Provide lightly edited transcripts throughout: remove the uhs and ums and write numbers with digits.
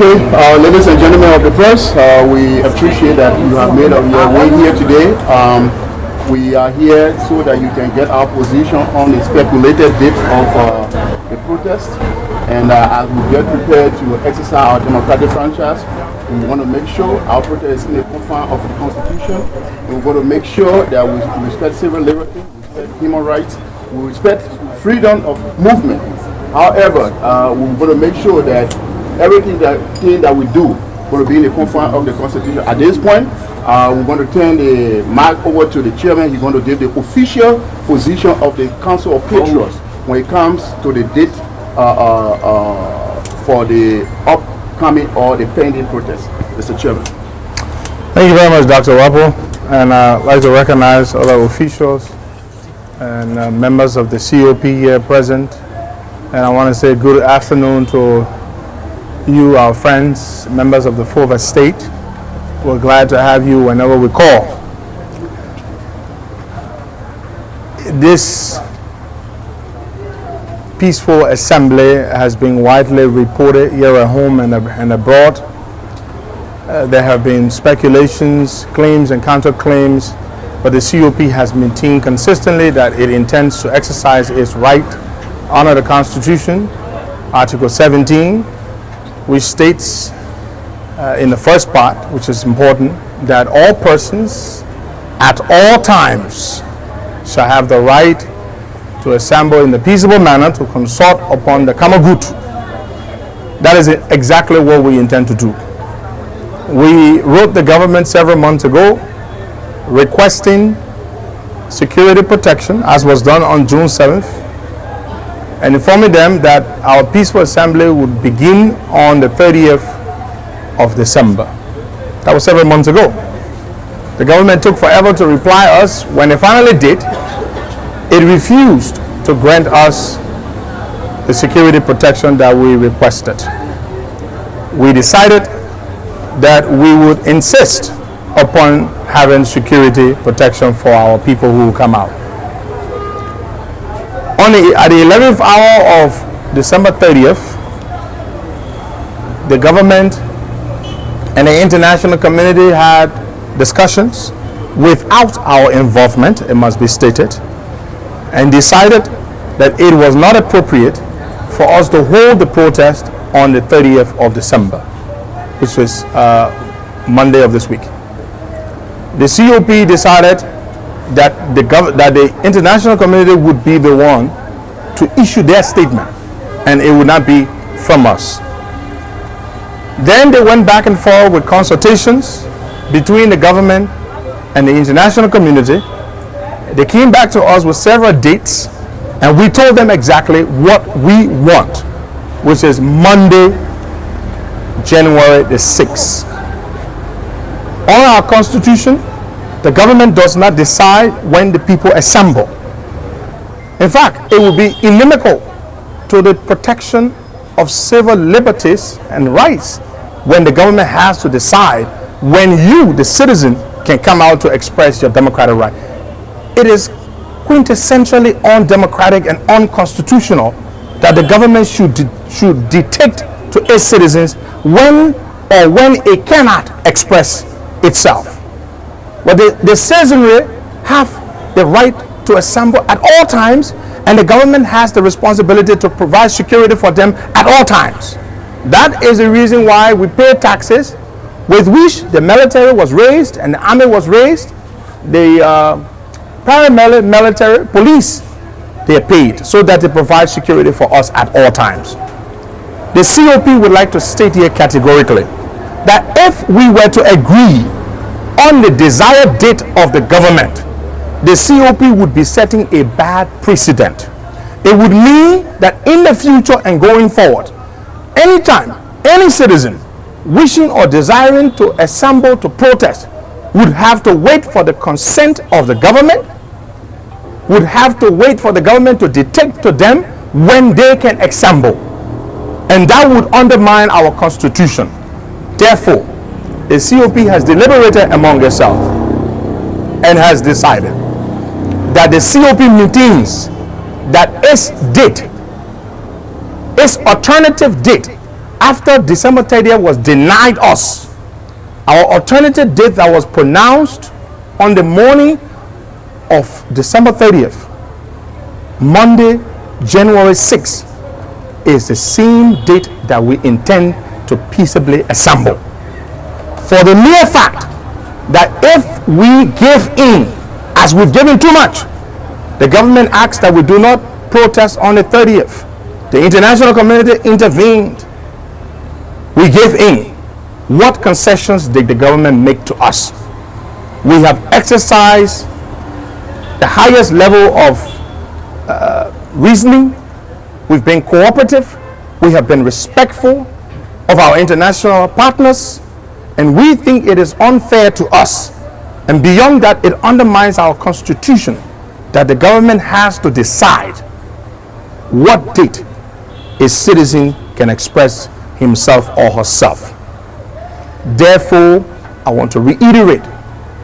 Okay, ladies and gentlemen of the press, we appreciate that you have made your way here today. We are here so that you can get our position on the speculated date of the protest. And as we get prepared to exercise our democratic franchise, we want to make sure our protest is in the confines of the Constitution. And we're going to make sure that we respect civil liberty, we respect human rights, we respect freedom of movement. However, we're going to make sure that everything that we do will be in the confines of the Constitution. At this point, we're going to turn the mic over to the chairman. He's going to give the official position of the Council of Patriots when it comes to the date for the upcoming or the pending protest. Mr. Chairman. Thank you very much, Dr. Wapo. And I'd like to recognize all our officials and members of the COP here present. And I want to say good afternoon to you, our friends, members of the Fourth Estate. We're glad to have you whenever we call. This peaceful assembly has been widely reported here at home and abroad. There have been speculations, claims and counterclaims, but the COP has maintained consistently that it intends to exercise its right under the Constitution, Article 17, which states in the first part, which is important, that all persons at all times shall have the right to assemble in a peaceable manner to consult upon the common good. That is exactly what we intend to do. We wrote the government several months ago requesting security protection, as was done on June 7th, and informing them that our peaceful assembly would begin on the 30th of December. That was several months ago. The government took forever to reply us. When they finally did, it refused to grant us the security protection that we requested. We decided that we would insist upon having security protection for our people who will come out. At the 11th hour of December 30th, the government and the international community had discussions without our involvement, it must be stated, and decided that it was not appropriate for us to hold the protest on the 30th of December, which was Monday of this week. The COP decided that the international community would be the one to issue their statement, and it would not be from us. Then they went back and forth with consultations between the government and the international community. They came back to us with several dates, and we told them exactly what we want, which is Monday, January the 6th. On our Constitution, the government does not decide when the people assemble. In fact, it would be inimical to the protection of civil liberties and rights when the government has to decide when you, the citizen, can come out to express your democratic right. It is quintessentially undemocratic and unconstitutional that the government should dictate to its citizens when it cannot express itself. But the citizenry have the right to assemble at all times, and the government has the responsibility to provide security for them at all times. That is the reason why we pay taxes, with which the military was raised and the army was raised. The paramilitary police, they are paid so that they provide security for us at all times. The COP would like to state here categorically that if we were to agree on the desired date of the government, the COP would be setting a bad precedent. It would mean that in the future and going forward, anytime any citizen wishing or desiring to assemble to protest would have to wait for the consent of the government, would have to wait for the government to dictate to them when they can assemble. And that would undermine our Constitution. Therefore, the COP has deliberated among itself and has decided that the COP maintains that its alternative date after December 30th was denied us, our alternative date that was pronounced on the morning of December 30th, Monday, January 6th, is the same date that we intend to peaceably assemble. For the mere fact that if we give in, as we've given too much, the government asks that we do not protest on the 30th. The international community intervened. We gave in. What concessions did the government make to us? We have exercised the highest level of reasoning. We've been cooperative. We have been respectful of our international partners. And we think it is unfair to us. And beyond that, it undermines our constitution that the government has to decide what date a citizen can express himself or herself. Therefore, I want to reiterate,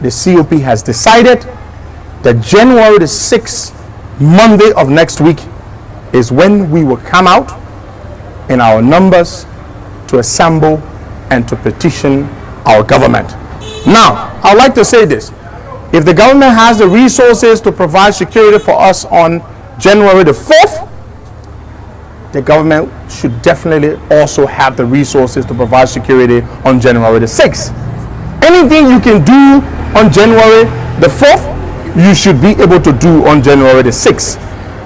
the COP has decided that January the 6th, Monday of next week, is when we will come out in our numbers to assemble and to petition our government. Now, I'd like to say this. If the government has the resources to provide security for us on January the 4th, the government should definitely also have the resources to provide security on January the 6th. Anything you can do on January the 4th, you should be able to do on January the 6th.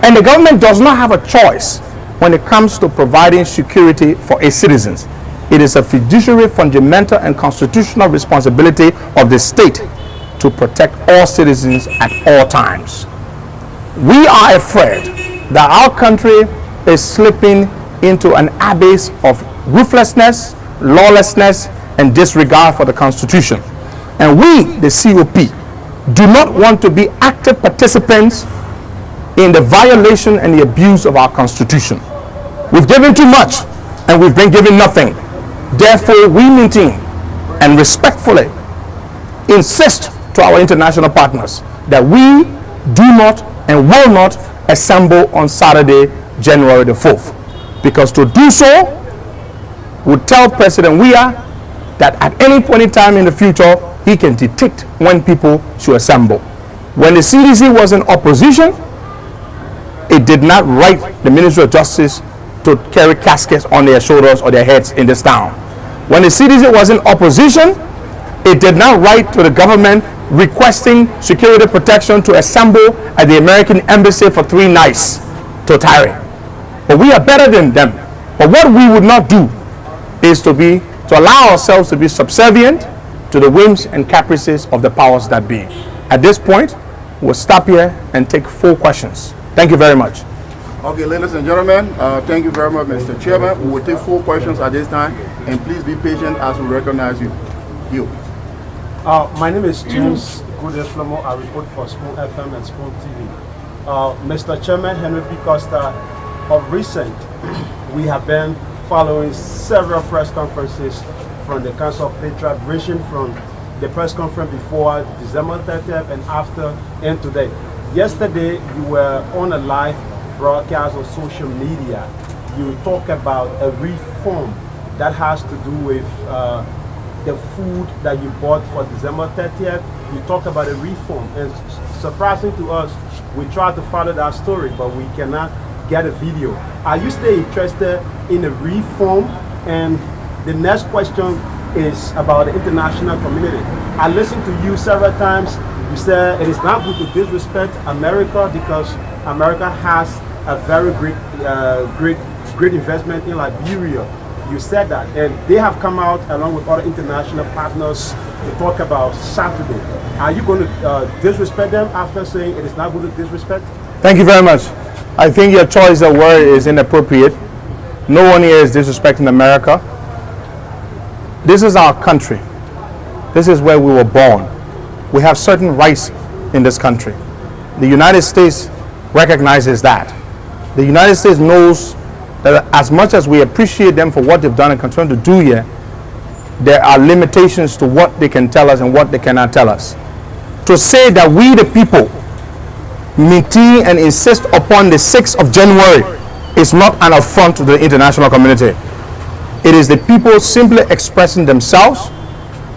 And the government does not have a choice when it comes to providing security for its citizens. It is a fiduciary, fundamental, and constitutional responsibility of the state to protect all citizens at all times. We are afraid that our country is slipping into an abyss of ruthlessness, lawlessness, and disregard for the Constitution. And we, the COP, do not want to be active participants in the violation and the abuse of our Constitution. We've given too much and we've been given nothing. Therefore, we maintain and respectfully insist to our international partners that we do not and will not assemble on Saturday, January the 4th. Because to do so would tell President Weah that at any point in time in the future, he can dictate when people should assemble. When the CDC was in opposition, it did not write the Ministry of Justice to carry caskets on their shoulders or their heads in this town. When the CDC was in opposition, it did not write to the government requesting security protection to assemble at the American Embassy for 3 nights to tarry. But we are better than them. But what we would not do is to allow ourselves to be subservient to the whims and caprices of the powers that be. At this point, we'll stop here and take 4 questions. Thank you very much. Okay, ladies and gentlemen, thank you very much, Mr. Chairman. We will take 4 questions at this time, and please be patient as we recognize you. My name is James Goodeflomo. I report for Spoon FM and Spoon TV. Mr. Chairman Henry P. Costa, of recent, we have been following several press conferences from the Council of Patriot, ranging from the press conference before December 30th and after and today. Yesterday, you were on a live broadcast on social media. You talk about a reform that has to do with the food that you bought for December 30th. You talk about a reform, and surprising to us, we tried to follow that story, but we cannot get a video. Are you still interested in a reform? And the next question is about the international community. I listened to you several times. You said it is not good to disrespect America because America has a very great investment in Liberia. You said that, and they have come out along with other international partners to talk about Saturday. Are you going to disrespect them after saying it is not good to disrespect? Thank you very much. I think your choice of word is inappropriate. No one here is disrespecting America. This is our country. This is where we were born. We have certain rights in this country. The United States recognizes that. The United States knows that as much as we appreciate them for what they've done and continue to do here, there are limitations to what they can tell us and what they cannot tell us. To say that we the people maintain and insist upon the 6th of January is not an affront to the international community. It is the people simply expressing themselves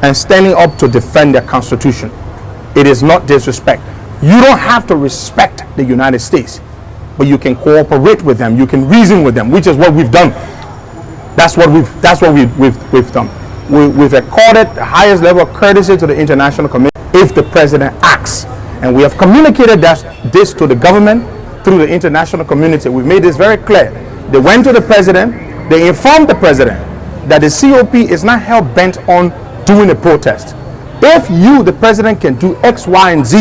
and standing up to defend their constitution. It is not disrespect. You don't have to respect the United States, but you can cooperate with them. You can reason with them, which is what we've done. That's what we've done. We've accorded the highest level of courtesy to the international community if the president acts. And we have communicated this to the government through the international community. We've made this very clear. They went to the president. They informed the president that the COP is not hell-bent on doing a protest. If you, the president, can do X, Y, and Z,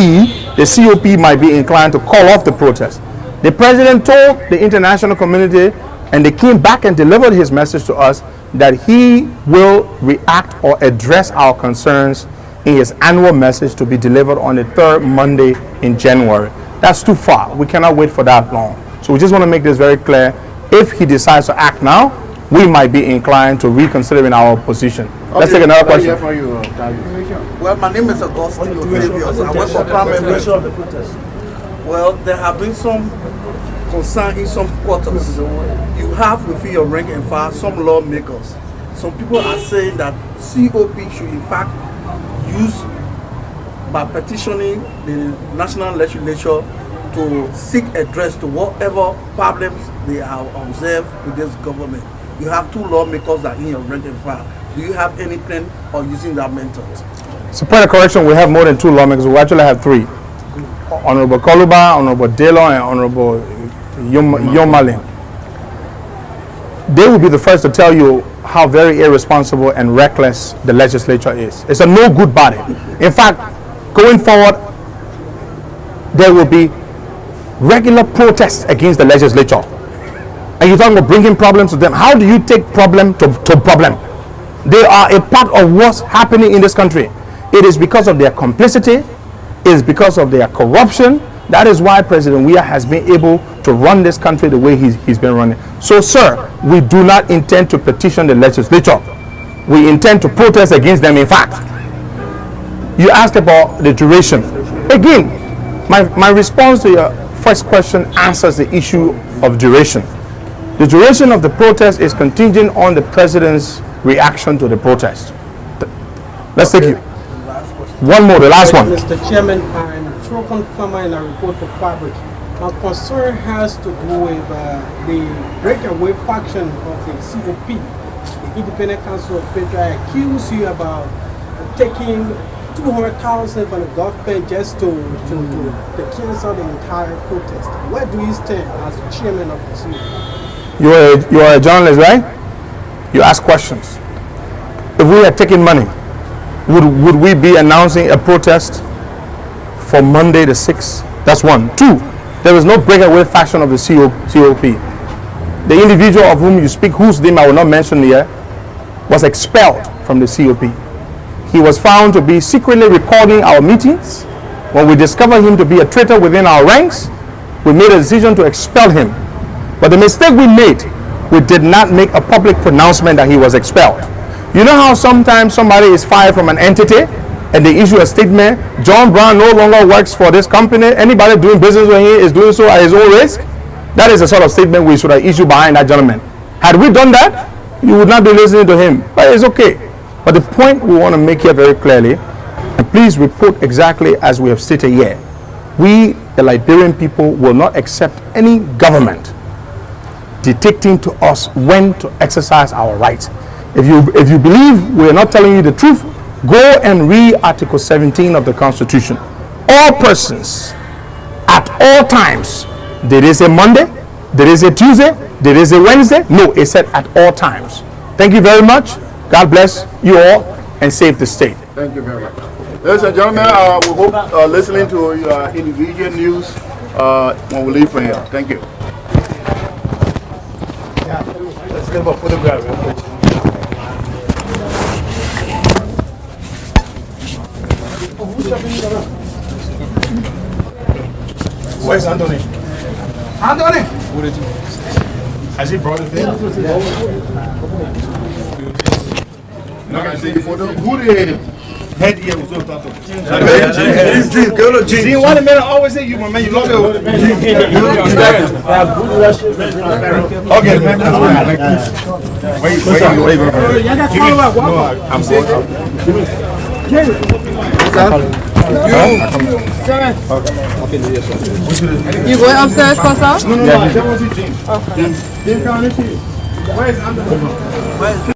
the COP might be inclined to call off the protest. The president told the international community, and they came back and delivered his message to us, that he will react or address our concerns in his annual message to be delivered on the third Monday in January. That's too far. We cannot wait for that long. So we just want to make this very clear. If he decides to act now, we might be inclined to reconsidering our position. Let's take another question. Well, my name is Augustine Octavius. I work for Prime Minister. Well, there have been some concern in some quarters. You have within your rank and file some lawmakers. Some people are saying that COP should in fact use by petitioning the national legislature to seek address to whatever problems they have observed with this government. You have two lawmakers that are in your rank and file. Do you have any plan on using that method? So, point of correction, we have more than two lawmakers. We actually have three. Honorable Koluba, Honorable Delo, and Honorable Yomalin. They will be the first to tell you how very irresponsible and reckless the legislature is. It's a no good body. In fact, going forward, there will be regular protests against the legislature. And you're talking about bringing problems to them. How do you take problem to problem? They are a part of what's happening in this country. It is because of their complicity. It is because of their corruption. That is why President Weah has been able to run this country the way he's been running. So, sir, we do not intend to petition the legislature. We intend to protest against them, in fact. You asked about the duration. Again, my response to your first question answers the issue of duration. The duration of the protest is contingent on the president's reaction to the protest. Let's take you. One more, the last one. Mr. Chairman, I'm Trocon Farmer in a report for Fabric. My concern has to do with the breakaway faction of the COP. The Independent Council of Patriots accuse you about taking 200,000 from the government just to cancel the entire protest. Where do you stand as the chairman of the COP? You are a journalist, right? You ask questions. If we had taken money, would we be announcing a protest for Monday the 6th? That's one. Two, there is no breakaway faction of the COP. The individual of whom you speak, whose name I will not mention here, was expelled from the COP. He was found to be secretly recording our meetings. When we discovered him to be a traitor within our ranks, we made a decision to expel him. But the mistake we made, we did not make a public pronouncement that he was expelled. You know how sometimes somebody is fired from an entity and they issue a statement, John Brown no longer works for this company, anybody doing business with him is doing so at his own risk? That is the sort of statement we should have issued behind that gentleman. Had we done that, you would not be listening to him. But it's okay. But the point we want to make here very clearly, and please report exactly as we have stated here, we, the Liberian people, will not accept any government dictating to us when to exercise our rights. If you believe we are not telling you the truth, go and read Article 17 of the Constitution. All persons, at all times, there is a Monday, there is a Tuesday, there is a Wednesday. No, it said at all times. Thank you very much. God bless you all and save the state. Thank you very much. Ladies and gentlemen, we hope listening to your individual news when we leave from here. Thank you. Let's give a photograph. Where's Anthony? Anthony! Has he brought it in? Not gonna see the photo. Who did it? Head here was so tough. Go to Gene. Gene, why the man always say you, my man? You love it. Okay, man. Wait. I'm sorry. You going upstairs, Pastor? No. That was it, James. James, come on, Where is Anderson?